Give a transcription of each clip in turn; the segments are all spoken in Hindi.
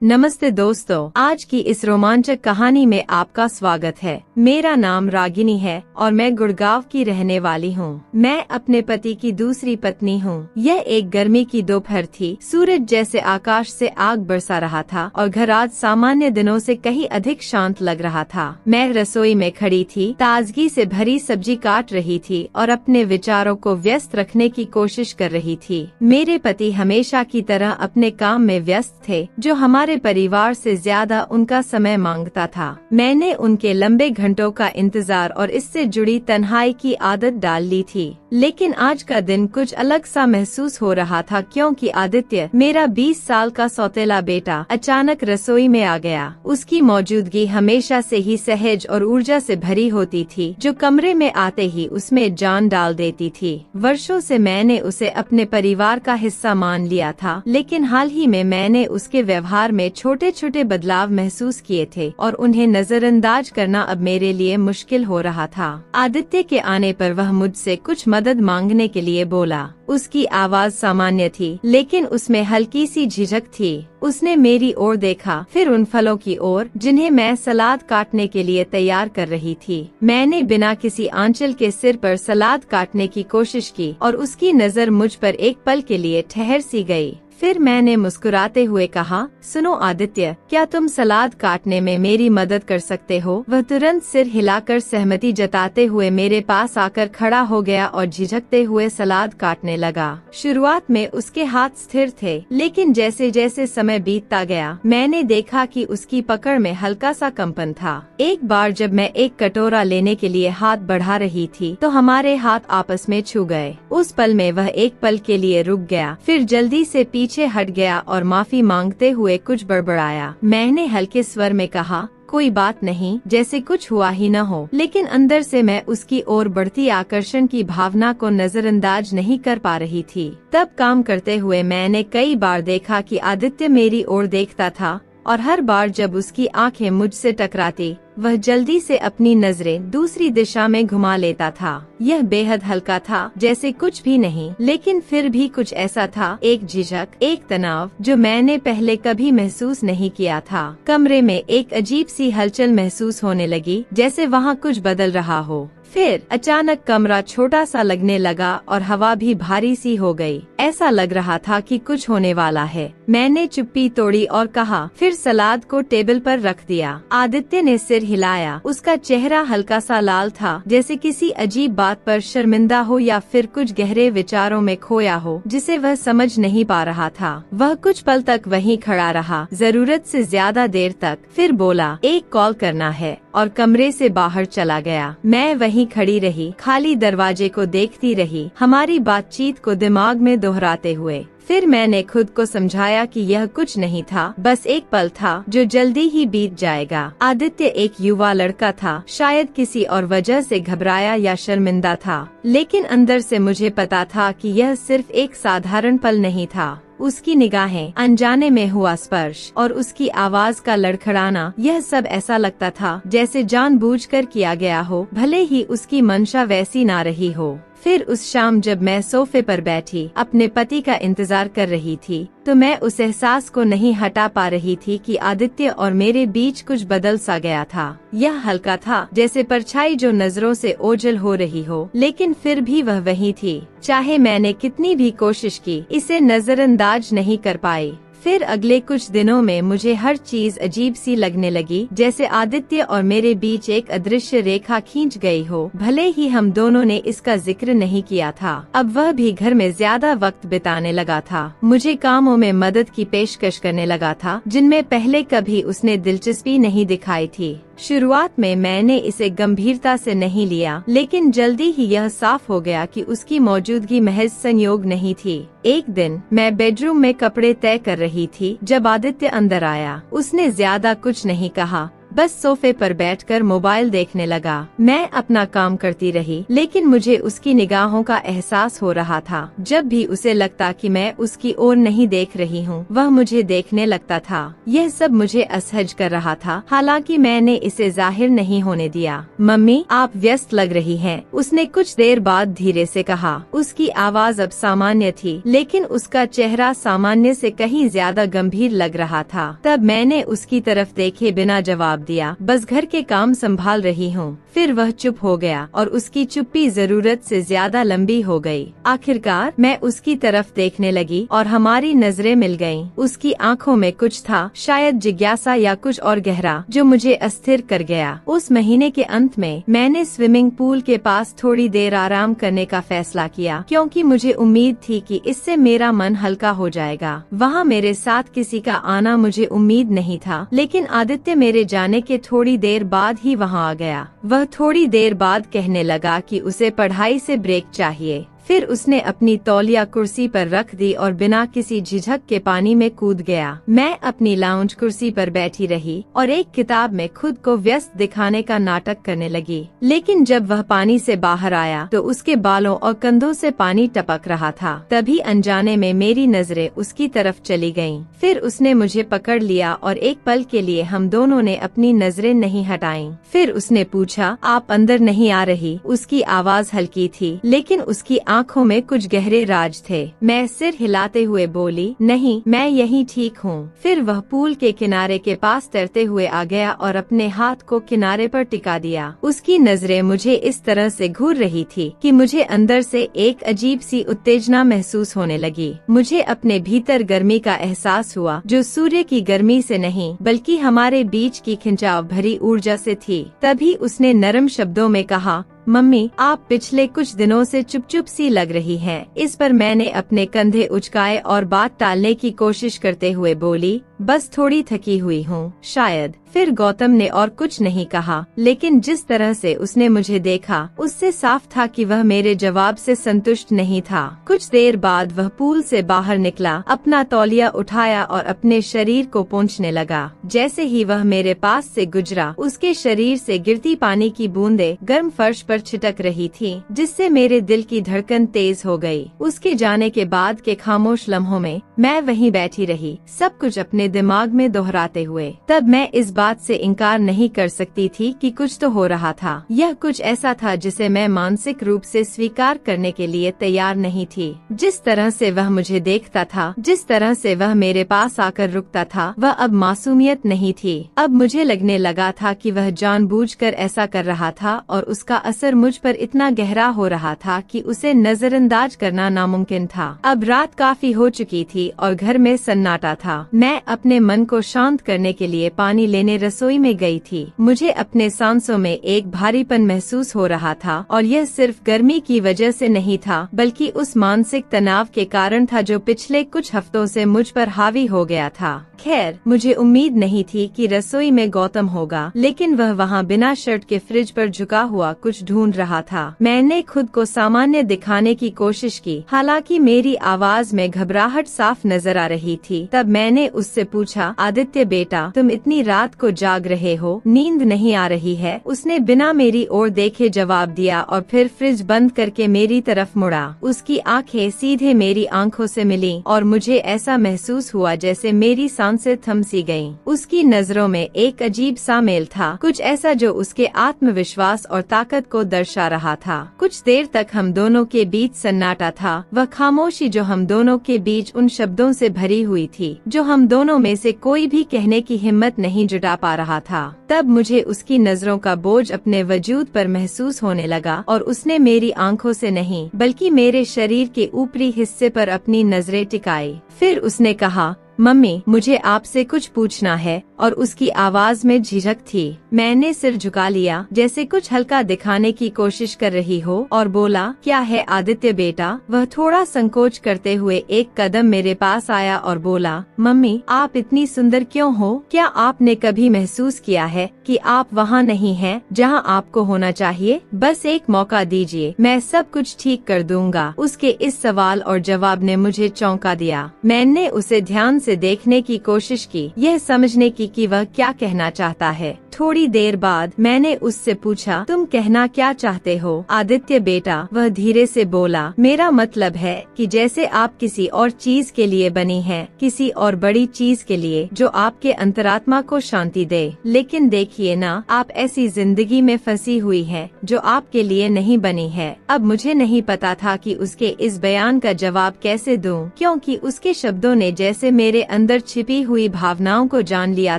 नमस्ते दोस्तों, आज की इस रोमांचक कहानी में आपका स्वागत है। मेरा नाम रागिनी है और मैं गुड़गांव की रहने वाली हूँ। मैं अपने पति की दूसरी पत्नी हूँ। यह एक गर्मी की दोपहर थी। सूरज जैसे आकाश से आग बरसा रहा था और घर आज सामान्य दिनों से कहीं अधिक शांत लग रहा था। मैं रसोई में खड़ी थी, ताजगी से भरी सब्जी काट रही थी और अपने विचारों को व्यस्त रखने की कोशिश कर रही थी। मेरे पति हमेशा की तरह अपने काम में व्यस्त थे, जो हमारे परिवार से ज्यादा उनका समय मांगता था। मैंने उनके लंबे घंटों का इंतजार और इससे जुड़ी तन्हाई की आदत डाल ली थी। लेकिन आज का दिन कुछ अलग सा महसूस हो रहा था, क्योंकि आदित्य, मेरा 20 साल का सौतेला बेटा, अचानक रसोई में आ गया। उसकी मौजूदगी हमेशा से ही सहज और ऊर्जा से भरी होती थी, जो कमरे में आते ही उसमें जान डाल देती थी। वर्षों से मैंने उसे अपने परिवार का हिस्सा मान लिया था, लेकिन हाल ही में मैंने उसके व्यवहार में छोटे छोटे बदलाव महसूस किए थे और उन्हें नजरअंदाज करना अब मेरे लिए मुश्किल हो रहा था। आदित्य के आने पर वह मुझसे कुछ मदद मांगने के लिए बोला। उसकी आवाज सामान्य थी, लेकिन उसमें हल्की सी झिझक थी। उसने मेरी ओर देखा, फिर उन फलों की ओर जिन्हें मैं सलाद काटने के लिए तैयार कर रही थी। मैंने बिना किसी आंचल के सिर पर सलाद काटने की कोशिश की और उसकी नजर मुझ पर एक पल के लिए ठहर सी गई। फिर मैंने मुस्कुराते हुए कहा, सुनो आदित्य, क्या तुम सलाद काटने में मेरी मदद कर सकते हो? वह तुरंत सिर हिलाकर सहमति जताते हुए मेरे पास आकर खड़ा हो गया और झिझकते हुए सलाद काटने लगा। शुरुआत में उसके हाथ स्थिर थे, लेकिन जैसे जैसे समय बीतता गया, मैंने देखा कि उसकी पकड़ में हल्का सा कंपन था। एक बार जब मैं एक कटोरा लेने के लिए हाथ बढ़ा रही थी, तो हमारे हाथ आपस में छू गए। उस पल में वह एक पल के लिए रुक गया, फिर जल्दी से पीछे हट गया और माफी मांगते हुए कुछ बड़बड़ाया। मैंने हल्के स्वर में कहा, कोई बात नहीं, जैसे कुछ हुआ ही न हो। लेकिन अंदर से मैं उसकी ओर बढ़ती आकर्षण की भावना को नजरअंदाज नहीं कर पा रही थी। तब काम करते हुए मैंने कई बार देखा कि आदित्य मेरी ओर देखता था और हर बार जब उसकी आंखें मुझसे टकराती, वह जल्दी से अपनी नजरें दूसरी दिशा में घुमा लेता था। यह बेहद हल्का था, जैसे कुछ भी नहीं, लेकिन फिर भी कुछ ऐसा था, एक झिझक, एक तनाव, जो मैंने पहले कभी महसूस नहीं किया था। कमरे में एक अजीब सी हलचल महसूस होने लगी, जैसे वहाँ कुछ बदल रहा हो। फिर अचानक कमरा छोटा सा लगने लगा और हवा भी भारी सी हो गई। ऐसा लग रहा था कि कुछ होने वाला है। मैंने चुप्पी तोड़ी और कहा, फिर सलाद को टेबल पर रख दिया। आदित्य ने सिर हिलाया। उसका चेहरा हल्का सा लाल था, जैसे किसी अजीब बात पर शर्मिंदा हो या फिर कुछ गहरे विचारों में खोया हो, जिसे वह समझ नहीं पा रहा था। वह कुछ पल तक वहीं खड़ा रहा, जरूरत से ज्यादा देर तक। फिर बोला, एक कॉल करना है, और कमरे से बाहर चला गया। मैं वहीं खड़ी रही, खाली दरवाजे को देखती रही, हमारी बातचीत को दिमाग में दोहराते हुए। फिर मैंने खुद को समझाया कि यह कुछ नहीं था, बस एक पल था जो जल्दी ही बीत जाएगा। आदित्य एक युवा लड़का था, शायद किसी और वजह से घबराया या शर्मिंदा था, लेकिन अंदर से मुझे पता था कि यह सिर्फ एक साधारण पल नहीं था। उसकी निगाहें, अनजाने में हुआ स्पर्श और उसकी आवाज का लड़खड़ाना, यह सब ऐसा लगता था जैसे जानबूझकर किया गया हो, भले ही उसकी मंशा वैसी ना रही हो। फिर उस शाम जब मैं सोफे पर बैठी अपने पति का इंतजार कर रही थी, तो मैं उस एहसास को नहीं हटा पा रही थी कि आदित्य और मेरे बीच कुछ बदल सा गया था। यह हल्का था, जैसे परछाई जो नजरों से ओझल हो रही हो, लेकिन फिर भी वह वही थी। चाहे मैंने कितनी भी कोशिश की, इसे नजरअंदाज नहीं कर पाई। फिर अगले कुछ दिनों में मुझे हर चीज अजीब सी लगने लगी, जैसे आदित्य और मेरे बीच एक अदृश्य रेखा खींच गई हो। भले ही हम दोनों ने इसका जिक्र नहीं किया था। अब वह भी घर में ज्यादा वक्त बिताने लगा था, मुझे कामों में मदद की पेशकश करने लगा था, जिनमें पहले कभी उसने दिलचस्पी नहीं दिखाई थी। शुरुआत में मैंने इसे गंभीरता से नहीं लिया, लेकिन जल्दी ही यह साफ हो गया कि उसकी मौजूदगी महज संयोग नहीं थी। एक दिन मैं बेडरूम में कपड़े तय कर रही थी जब आदित्य अंदर आया। उसने ज्यादा कुछ नहीं कहा, बस सोफे पर बैठकर मोबाइल देखने लगा। मैं अपना काम करती रही, लेकिन मुझे उसकी निगाहों का एहसास हो रहा था। जब भी उसे लगता कि मैं उसकी ओर नहीं देख रही हूँ, वह मुझे देखने लगता था। यह सब मुझे असहज कर रहा था, हालांकि मैंने इसे जाहिर नहीं होने दिया। मम्मी, आप व्यस्त लग रही हैं, उसने कुछ देर बाद धीरे से कहा। उसकी आवाज अब सामान्य थी, लेकिन उसका चेहरा सामान्य से कहीं ज्यादा गंभीर लग रहा था। तब मैंने उसकी तरफ देखे बिना जवाब दिया, बस घर के काम संभाल रही हूँ। फिर वह चुप हो गया और उसकी चुप्पी जरूरत से ज्यादा लंबी हो गई। आखिरकार मैं उसकी तरफ देखने लगी और हमारी नजरें मिल गईं। उसकी आंखों में कुछ था, शायद जिज्ञासा या कुछ और गहरा, जो मुझे अस्थिर कर गया। उस महीने के अंत में मैंने स्विमिंग पूल के पास थोड़ी देर आराम करने का फैसला किया, क्योंकि मुझे उम्मीद थी कि इससे मेरा मन हल्का हो जाएगा। वहाँ मेरे साथ किसी का आना मुझे उम्मीद नहीं था, लेकिन आदित्य मेरे जाने के थोड़ी देर बाद ही वहाँ आ गया। वह थोड़ी देर बाद कहने लगा कि उसे पढ़ाई से ब्रेक चाहिए। फिर उसने अपनी तौलिया कुर्सी पर रख दी और बिना किसी झिझक के पानी में कूद गया। मैं अपनी लाउंज कुर्सी पर बैठी रही और एक किताब में खुद को व्यस्त दिखाने का नाटक करने लगी। लेकिन जब वह पानी से बाहर आया तो उसके बालों और कंधों से पानी टपक रहा था। तभी अनजाने में मेरी नजरें उसकी तरफ चली गईं। फिर उसने मुझे पकड़ लिया और एक पल के लिए हम दोनों ने अपनी नजरें नहीं हटाईं। फिर उसने पूछा, आप अंदर नहीं आ रही? उसकी आवाज हल्की थी, लेकिन उसकी आंखों में कुछ गहरे राज थे। मैं सिर हिलाते हुए बोली, नहीं, मैं यहीं ठीक हूँ। फिर वह पूल के किनारे के पास तैरते हुए आ गया और अपने हाथ को किनारे पर टिका दिया। उसकी नजरें मुझे इस तरह से घूर रही थी कि मुझे अंदर से एक अजीब सी उत्तेजना महसूस होने लगी। मुझे अपने भीतर गर्मी का एहसास हुआ, जो सूर्य की गर्मी से नहीं बल्कि हमारे बीच की खिंचाव भरी ऊर्जा से थी। तभी उसने नरम शब्दों में कहा, मम्मी, आप पिछले कुछ दिनों से चुप सी लग रही हैं। इस पर मैंने अपने कंधे उचकाए और बात टालने की कोशिश करते हुए बोली, बस थोड़ी थकी हुई हूँ, शायद। फिर गौतम ने और कुछ नहीं कहा, लेकिन जिस तरह से उसने मुझे देखा उससे साफ था कि वह मेरे जवाब से संतुष्ट नहीं था। कुछ देर बाद वह पूल से बाहर निकला, अपना तौलिया उठाया और अपने शरीर को पोंछने लगा। जैसे ही वह मेरे पास से गुजरा, उसके शरीर से गिरती पानी की बूंदें गर्म फर्श पर छिटक रही थी, जिससे मेरे दिल की धड़कन तेज हो गई। उसके जाने के बाद के खामोश लम्हों में मैं वहीं बैठी रही, सब कुछ अपने दिमाग में दोहराते हुए। तब मैं इस बात से इनकार नहीं कर सकती थी कि कुछ तो हो रहा था। यह कुछ ऐसा था जिसे मैं मानसिक रूप से स्वीकार करने के लिए तैयार नहीं थी। जिस तरह से वह मुझे देखता था, जिस तरह से वह मेरे पास आकर रुकता था, वह अब मासूमियत नहीं थी। अब मुझे लगने लगा था कि वह जानबूझकर ऐसा कर रहा था और उसका असर मुझ पर इतना गहरा हो रहा था कि उसे नजरअंदाज करना नामुमकिन था। अब रात काफी हो चुकी थी और घर में सन्नाटा था। मैं अपने मन को शांत करने के लिए पानी लेने रसोई में गई थी। मुझे अपने सांसों में एक भारीपन महसूस हो रहा था और यह सिर्फ गर्मी की वजह से नहीं था, बल्कि उस मानसिक तनाव के कारण था जो पिछले कुछ हफ्तों से मुझ पर हावी हो गया था। खैर, मुझे उम्मीद नहीं थी कि रसोई में गौतम होगा, लेकिन वह वहाँ बिना शर्ट के फ्रिज पर झुका हुआ कुछ ढूंढ रहा था। मैंने खुद को सामान्य दिखाने की कोशिश की, हालांकि मेरी आवाज में घबराहट साफ नजर आ रही थी। तब मैंने उससे पूछा, आदित्य बेटा, तुम इतनी रात को जाग रहे हो, नींद नहीं आ रही है? उसने बिना मेरी ओर देखे जवाब दिया और फिर फ्रिज बंद करके मेरी तरफ मुड़ा। उसकी आंखें सीधे मेरी आंखों से मिलीं और मुझे ऐसा महसूस हुआ जैसे मेरी सांसें थम सी गईं। उसकी नजरों में एक अजीब सा मेल था, कुछ ऐसा जो उसके आत्मविश्वास और ताकत को दर्शा रहा था। कुछ देर तक हम दोनों के बीच सन्नाटा था, वह खामोशी जो हम दोनों के बीच उन शब्दों से भरी हुई थी जो हम दोनों में से कोई भी कहने की हिम्मत नहीं जुटा पा रहा था। तब मुझे उसकी नजरों का बोझ अपने वजूद पर महसूस होने लगा और उसने मेरी आंखों से नहीं बल्कि मेरे शरीर के ऊपरी हिस्से पर अपनी नजरें टिकाई। फिर उसने कहा, मम्मी, मुझे आपसे कुछ पूछना है, और उसकी आवाज में झिझक थी। मैंने सिर झुका लिया, जैसे कुछ हल्का दिखाने की कोशिश कर रही हो, और बोला, क्या है आदित्य बेटा? वह थोड़ा संकोच करते हुए एक कदम मेरे पास आया और बोला, मम्मी, आप इतनी सुंदर क्यों हो? क्या आपने कभी महसूस किया है कि आप वहाँ नहीं हैं जहाँ आपको होना चाहिए? बस एक मौका दीजिए, मैं सब कुछ ठीक कर दूंगा। उसके इस सवाल और जवाब ने मुझे चौंका दिया। मैंने उसे ध्यान से देखने की कोशिश की, यह समझने की कि वह क्या कहना चाहता है। थोड़ी देर बाद मैंने उससे पूछा, तुम कहना क्या चाहते हो आदित्य बेटा? वह धीरे से बोला, मेरा मतलब है कि जैसे आप किसी और चीज के लिए बनी हैं, किसी और बड़ी चीज के लिए जो आपके अंतरात्मा को शांति दे। लेकिन देखिए ना, आप ऐसी जिंदगी में फंसी हुई हैं जो आपके लिए नहीं बनी है। अब मुझे नहीं पता था कि उसके इस बयान का जवाब कैसे दूं, क्योंकि उसके शब्दों ने जैसे मेरे अंदर छिपी हुई भावनाओं को जान लिया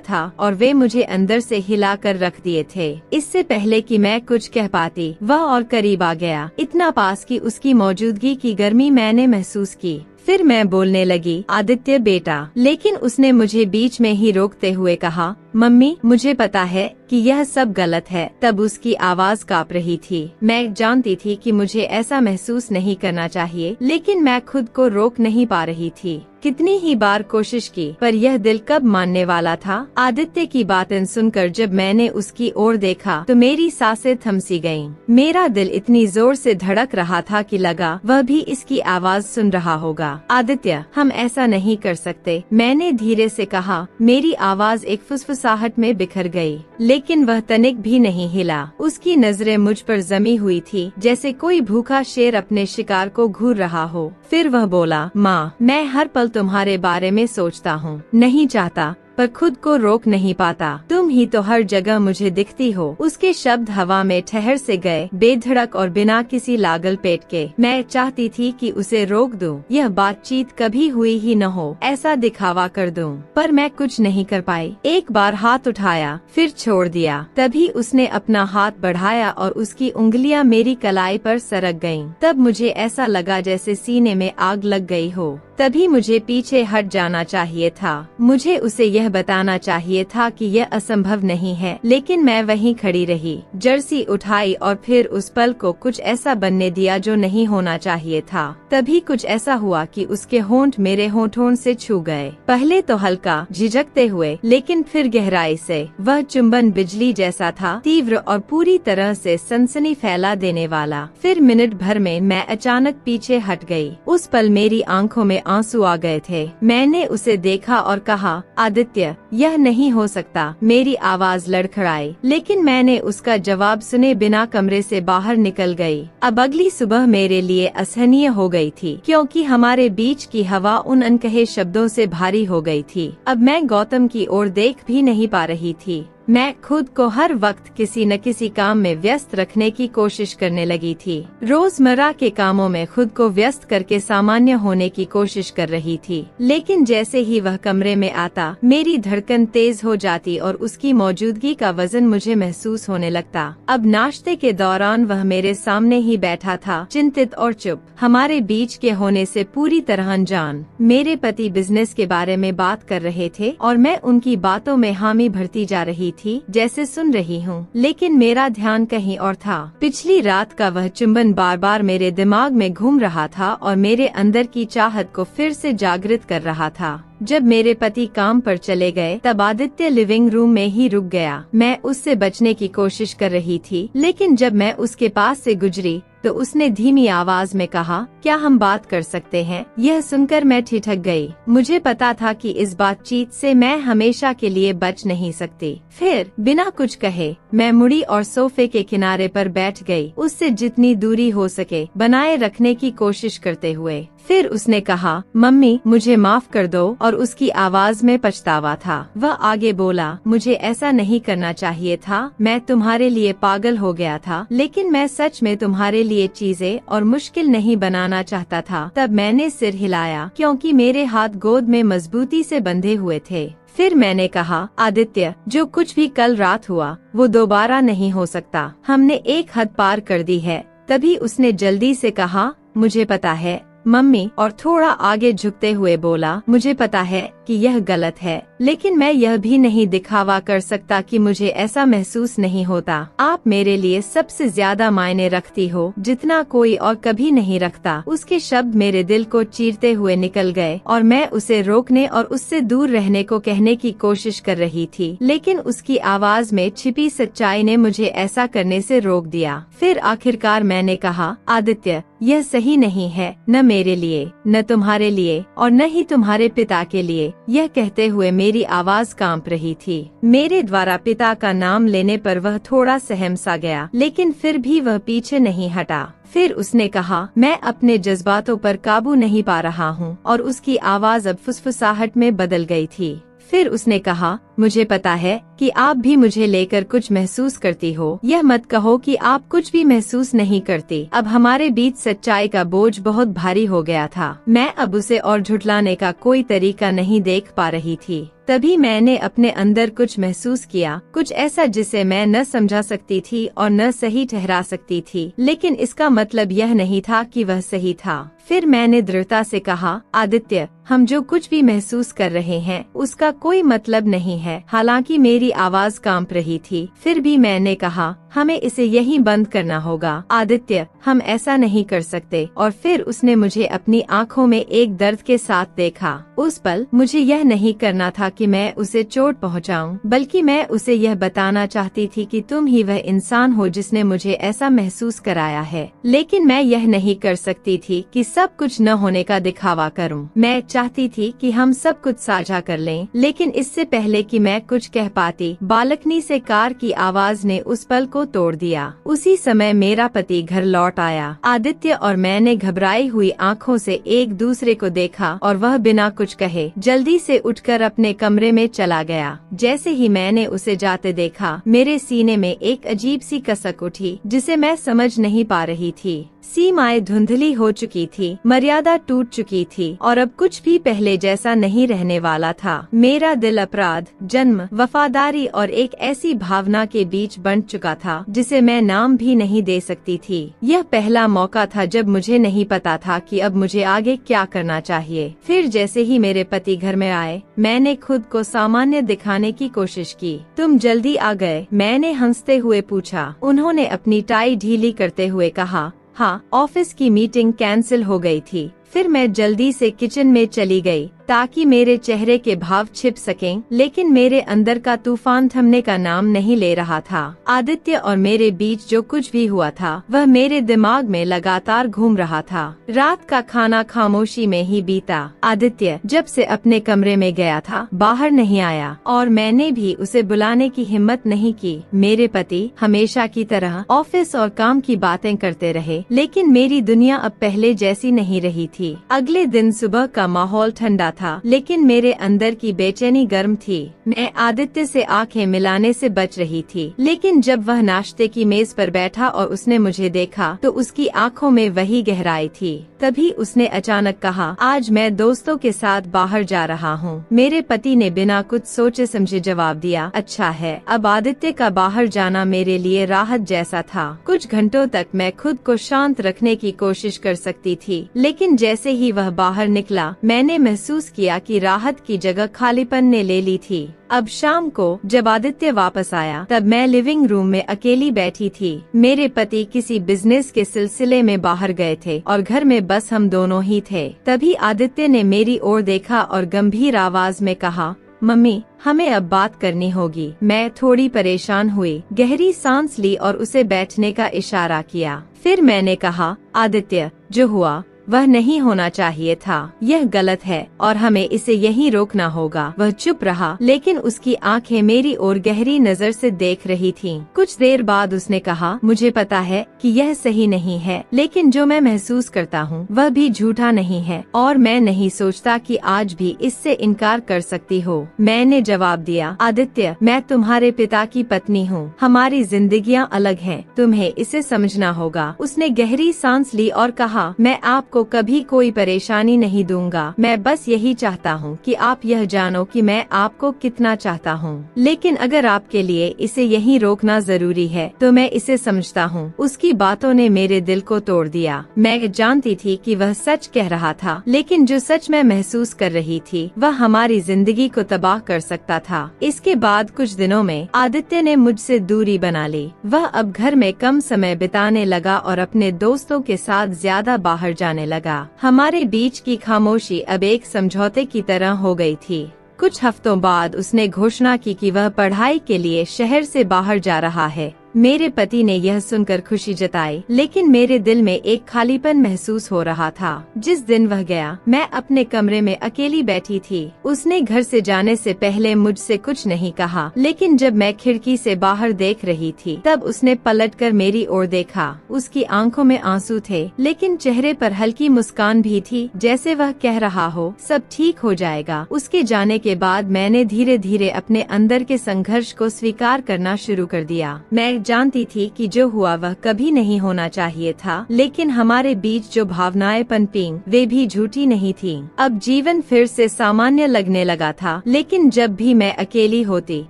था और वे मुझे अंदर से हिला कर रख दिए थे। इससे पहले कि मैं कुछ कह पाती, वह और करीब आ गया, इतना पास कि उसकी मौजूदगी की गर्मी मैंने महसूस की। फिर मैं बोलने लगी, आदित्य बेटा। लेकिन उसने मुझे बीच में ही रोकते हुए कहा, मम्मी मुझे पता है कि यह सब गलत है। तब उसकी आवाज कांप रही थी। मैं जानती थी कि मुझे ऐसा महसूस नहीं करना चाहिए, लेकिन मैं खुद को रोक नहीं पा रही थी। कितनी ही बार कोशिश की, पर यह दिल कब मानने वाला था। आदित्य की बातें सुनकर जब मैंने उसकी ओर देखा तो मेरी सांसें थम सी गयीं। मेरा दिल इतनी जोर से धड़क रहा था कि लगा वह भी इसकी आवाज सुन रहा होगा। आदित्य, हम ऐसा नहीं कर सकते, मैंने धीरे से कहा। मेरी आवाज एक फुसफुसाहट में बिखर गई, लेकिन वह तनिक भी नहीं हिला। उसकी नजरें मुझ पर जमी हुई थी, जैसे कोई भूखा शेर अपने शिकार को घूर रहा हो। फिर वह बोला, माँ, मैं हर पल तुम्हारे बारे में सोचता हूँ, नहीं चाहता पर खुद को रोक नहीं पाता। तुम ही तो हर जगह मुझे दिखती हो। उसके शब्द हवा में ठहर से गए, बेधड़क और बिना किसी लागल पेट के। मैं चाहती थी कि उसे रोक दूं, यह बातचीत कभी हुई ही न हो, ऐसा दिखावा कर दूं, पर मैं कुछ नहीं कर पाई। एक बार हाथ उठाया, फिर छोड़ दिया। तभी उसने अपना हाथ बढ़ाया और उसकी उंगलियां मेरी कलाई पर सरक गईं। तब मुझे ऐसा लगा जैसे सीने में आग लग गई हो। तभी मुझे पीछे हट जाना चाहिए था। मुझे उसे यह बताना चाहिए था कि यह असंभव नहीं है, लेकिन मैं वहीं खड़ी रही, जर्सी उठाई और फिर उस पल को कुछ ऐसा बनने दिया जो नहीं होना चाहिए था। तभी कुछ ऐसा हुआ कि उसके होंठ मेरे होठों से छू गए। पहले तो हल्का, झिझकते हुए, लेकिन फिर गहराई से। वह चुंबन बिजली जैसा था, तीव्र और पूरी तरह से सनसनी फैला देने वाला। फिर मिनट भर में मैं अचानक पीछे हट गई। उस पल मेरी आंखों में आंसू आ गए थे। मैंने उसे देखा और कहा, आदित्य, यह नहीं हो सकता। मेरी आवाज लड़खड़ाई, लेकिन मैंने उसका जवाब सुने बिना कमरे से बाहर निकल गई। अब अगली सुबह मेरे लिए असहनीय हो गई थी, क्योंकि हमारे बीच की हवा उन अनकहे शब्दों से भारी हो गई थी। अब मैं गौतम की ओर देख भी नहीं पा रही थी। मैं खुद को हर वक्त किसी न किसी काम में व्यस्त रखने की कोशिश करने लगी थी। रोजमर्रा के कामों में खुद को व्यस्त करके सामान्य होने की कोशिश कर रही थी। लेकिन जैसे ही वह कमरे में आता, मेरी धड़कन तेज हो जाती और उसकी मौजूदगी का वजन मुझे महसूस होने लगता। अब नाश्ते के दौरान वह मेरे सामने ही बैठा था, चिंतित और चुप, हमारे बीच के होने से पूरी तरह अनजान। मेरे पति बिजनेस के बारे में बात कर रहे थे और मैं उनकी बातों में हामी भरती जा रही थी, जैसे सुन रही हूँ, लेकिन मेरा ध्यान कहीं और था। पिछली रात का वह चुंबन बार बार मेरे दिमाग में घूम रहा था और मेरे अंदर की चाहत को फिर से जागृत कर रहा था। जब मेरे पति काम पर चले गए, तब आदित्य लिविंग रूम में ही रुक गया। मैं उससे बचने की कोशिश कर रही थी, लेकिन जब मैं उसके पास से गुजरी तो उसने धीमी आवाज में कहा, क्या हम बात कर सकते हैं? यह सुनकर मैं ठिठक गई। मुझे पता था कि इस बातचीत से मैं हमेशा के लिए बच नहीं सकती। फिर बिना कुछ कहे मैं मुड़ी और सोफे के किनारे पर बैठ गई, उससे जितनी दूरी हो सके बनाए रखने की कोशिश करते हुए। फिर उसने कहा, मम्मी, मुझे माफ कर दो, और उसकी आवाज में पछतावा था। वह आगे बोला, मुझे ऐसा नहीं करना चाहिए था, मैं तुम्हारे लिए पागल हो गया था, लेकिन मैं सच में तुम्हारे लिए चीजें और मुश्किल नहीं बनाना चाहता था। तब मैंने सिर हिलाया, क्योंकि मेरे हाथ गोद में मजबूती से बंधे हुए थे। फिर मैंने कहा, आदित्य, जो कुछ भी कल रात हुआ वो दोबारा नहीं हो सकता। हमने एक हद पार कर दी है। तभी उसने जल्दी से कहा, मुझे पता है मम्मी, और थोड़ा आगे झुकते हुए बोला, मुझे पता है कि यह गलत है, लेकिन मैं यह भी नहीं दिखावा कर सकता कि मुझे ऐसा महसूस नहीं होता। आप मेरे लिए सबसे ज्यादा मायने रखती हो, जितना कोई और कभी नहीं रखता। उसके शब्द मेरे दिल को चीरते हुए निकल गए और मैं उसे रोकने और उससे दूर रहने को कहने की कोशिश कर रही थी, लेकिन उसकी आवाज में छिपी सच्चाई ने मुझे ऐसा करने से रोक दिया। फिर आखिरकार मैंने कहा, आदित्य, यह सही नहीं है, न मेरे लिए, न तुम्हारे लिए, और न ही तुम्हारे पिता के लिए। यह कहते हुए मेरी आवाज कांप रही थी। मेरे द्वारा पिता का नाम लेने पर वह थोड़ा सहम सा गया, लेकिन फिर भी वह पीछे नहीं हटा। फिर उसने कहा, मैं अपने जज्बातों पर काबू नहीं पा रहा हूँ, और उसकी आवाज अब फुसफुसाहट में बदल गई थी। फिर उसने कहा, मुझे पता है कि आप भी मुझे लेकर कुछ महसूस करती हो। यह मत कहो कि आप कुछ भी महसूस नहीं करती। अब हमारे बीच सच्चाई का बोझ बहुत भारी हो गया था। मैं अब उसे और झुठलाने का कोई तरीका नहीं देख पा रही थी। तभी मैंने अपने अंदर कुछ महसूस किया, कुछ ऐसा जिसे मैं न समझा सकती थी और न सही ठहरा सकती थी, लेकिन इसका मतलब यह नहीं था कि वह सही था। फिर मैंने दृढ़ता से कहा, आदित्य, हम जो कुछ भी महसूस कर रहे हैं उसका कोई मतलब नहीं है। हालांकि मेरी आवाज कांप रही थी, फिर भी मैंने कहा, हमें इसे यहीं बंद करना होगा। आदित्य, हम ऐसा नहीं कर सकते। और फिर उसने मुझे अपनी आंखों में एक दर्द के साथ देखा। उस पल मुझे यह नहीं करना था कि मैं उसे चोट पहुंचाऊं, बल्कि मैं उसे यह बताना चाहती थी कि तुम ही वह इंसान हो जिसने मुझे ऐसा महसूस कराया है। लेकिन मैं यह नहीं कर सकती थी कि सब कुछ न होने का दिखावा करूं। मैं चाहती थी कि हम सब कुछ साझा कर लें, लेकिन इससे पहले कि मैं कुछ कह पाती, बालकनी से कार की आवाज ने उस पल को तोड़ दिया। उसी समय मेरा पति घर लौट आया। आदित्य और मैंने घबराई हुई आंखों से एक दूसरे को देखा और वह बिना कुछ कहे जल्दी से उठकर अपने कमरे में चला गया। जैसे ही मैंने उसे जाते देखा, मेरे सीने में एक अजीब सी कसक उठी जिसे मैं समझ नहीं पा रही थी। सीमाएं धुंधली हो चुकी थी, मर्यादा टूट चुकी थी और अब कुछ भी पहले जैसा नहीं रहने वाला था। मेरा दिल अपराध, जन्म, वफादारी और एक ऐसी भावना के बीच बंट चुका था जिसे मैं नाम भी नहीं दे सकती थी। यह पहला मौका था जब मुझे नहीं पता था कि अब मुझे आगे क्या करना चाहिए। फिर जैसे ही मेरे पति घर में आए, मैंने खुद को सामान्य दिखाने की कोशिश की। तुम जल्दी आ गए, मैंने हंसते हुए पूछा। उन्होंने अपनी टाई ढीली करते हुए कहा, हाँ, ऑफिस की मीटिंग कैंसिल हो गई थी। फिर मैं जल्दी से किचन में चली गई ताकि मेरे चेहरे के भाव छिप सकें, लेकिन मेरे अंदर का तूफान थमने का नाम नहीं ले रहा था। आदित्य और मेरे बीच जो कुछ भी हुआ था वह मेरे दिमाग में लगातार घूम रहा था। रात का खाना खामोशी में ही बीता। आदित्य जब से अपने कमरे में गया था बाहर नहीं आया और मैंने भी उसे बुलाने की हिम्मत नहीं की। मेरे पति हमेशा की तरह ऑफिस और काम की बातें करते रहे, लेकिन मेरी दुनिया अब पहले जैसी नहीं रही थी। अगले दिन सुबह का माहौल ठंडा था, लेकिन मेरे अंदर की बेचैनी गर्म थी। मैं आदित्य से आंखें मिलाने से बच रही थी, लेकिन जब वह नाश्ते की मेज पर बैठा और उसने मुझे देखा तो उसकी आंखों में वही गहराई थी। तभी उसने अचानक कहा, आज मैं दोस्तों के साथ बाहर जा रहा हूँ। मेरे पति ने बिना कुछ सोचे समझे जवाब दिया, अच्छा है। अब आदित्य का बाहर जाना मेरे लिए राहत जैसा था। कुछ घंटों तक मैं खुद को शांत रखने की कोशिश कर सकती थी, लेकिन जैसे ही वह बाहर निकला, मैंने महसूस किया कि राहत की जगह खालीपन ने ले ली थी। अब शाम को जब आदित्य वापस आया, तब मैं लिविंग रूम में अकेली बैठी थी। मेरे पति किसी बिजनेस के सिलसिले में बाहर गए थे और घर में बस हम दोनों ही थे। तभी आदित्य ने मेरी ओर देखा और गंभीर आवाज में कहा, मम्मी, हमें अब बात करनी होगी। मैं थोड़ी परेशान हुई, गहरी सांस ली और उसे बैठने का इशारा किया। फिर मैंने कहा, आदित्य, जो हुआ वह नहीं होना चाहिए था। यह गलत है और हमें इसे यहीं रोकना होगा। वह चुप रहा, लेकिन उसकी आंखें मेरी ओर गहरी नजर से देख रही थीं। कुछ देर बाद उसने कहा, मुझे पता है कि यह सही नहीं है, लेकिन जो मैं महसूस करता हूँ वह भी झूठा नहीं है और मैं नहीं सोचता कि आज भी इससे इनकार कर सकती हो। मैंने जवाब दिया, आदित्य, मैं तुम्हारे पिता की पत्नी हूँ। हमारी जिंदगियाँ अलग हैं। तुम्हें इसे समझना होगा। उसने गहरी सांस ली और कहा, मैं आपको कभी कोई परेशानी नहीं दूंगा। मैं बस यही चाहता हूँ कि आप यह जानो कि मैं आपको कितना चाहता हूँ। लेकिन अगर आपके लिए इसे यहीं रोकना जरूरी है तो मैं इसे समझता हूँ। उसकी बातों ने मेरे दिल को तोड़ दिया। मैं जानती थी कि वह सच कह रहा था, लेकिन जो सच मैं महसूस कर रही थी वह हमारी जिंदगी को तबाह कर सकता था। इसके बाद कुछ दिनों में आदित्य ने मुझसे दूरी बना ली। वह अब घर में कम समय बिताने लगा और अपने दोस्तों के साथ ज्यादा बाहर जाने लगा। हमारे बीच की खामोशी अब एक समझौते की तरह हो गई थी। कुछ हफ्तों बाद उसने घोषणा की कि वह पढ़ाई के लिए शहर से बाहर जा रहा है। मेरे पति ने यह सुनकर खुशी जताई, लेकिन मेरे दिल में एक खालीपन महसूस हो रहा था। जिस दिन वह गया, मैं अपने कमरे में अकेली बैठी थी। उसने घर से जाने से पहले मुझसे कुछ नहीं कहा, लेकिन जब मैं खिड़की से बाहर देख रही थी तब उसने पलटकर मेरी ओर देखा। उसकी आंखों में आंसू थे, लेकिन चेहरे पर हल्की मुस्कान भी थी, जैसे वह कह रहा हो सब ठीक हो जाएगा। उसके जाने के बाद मैंने धीरे धीरे अपने अंदर के संघर्ष को स्वीकार करना शुरू कर दिया। मैं जानती थी कि जो हुआ वह कभी नहीं होना चाहिए था, लेकिन हमारे बीच जो भावनाएं पनपीं वे भी झूठी नहीं थीं। अब जीवन फिर से सामान्य लगने लगा था, लेकिन जब भी मैं अकेली होती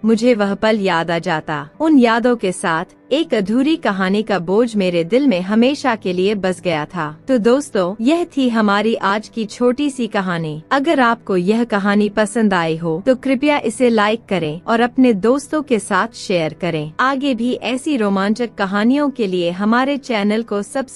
मुझे वह पल याद आ जाता। उन यादों के साथ एक अधूरी कहानी का बोझ मेरे दिल में हमेशा के लिए बस गया था। तो दोस्तों, यह थी हमारी आज की छोटी सी कहानी। अगर आपको यह कहानी पसंद आई हो तो कृपया इसे लाइक करें और अपने दोस्तों के साथ शेयर करें। आगे भी ऐसी रोमांचक कहानियों के लिए हमारे चैनल को सब्सक्राइब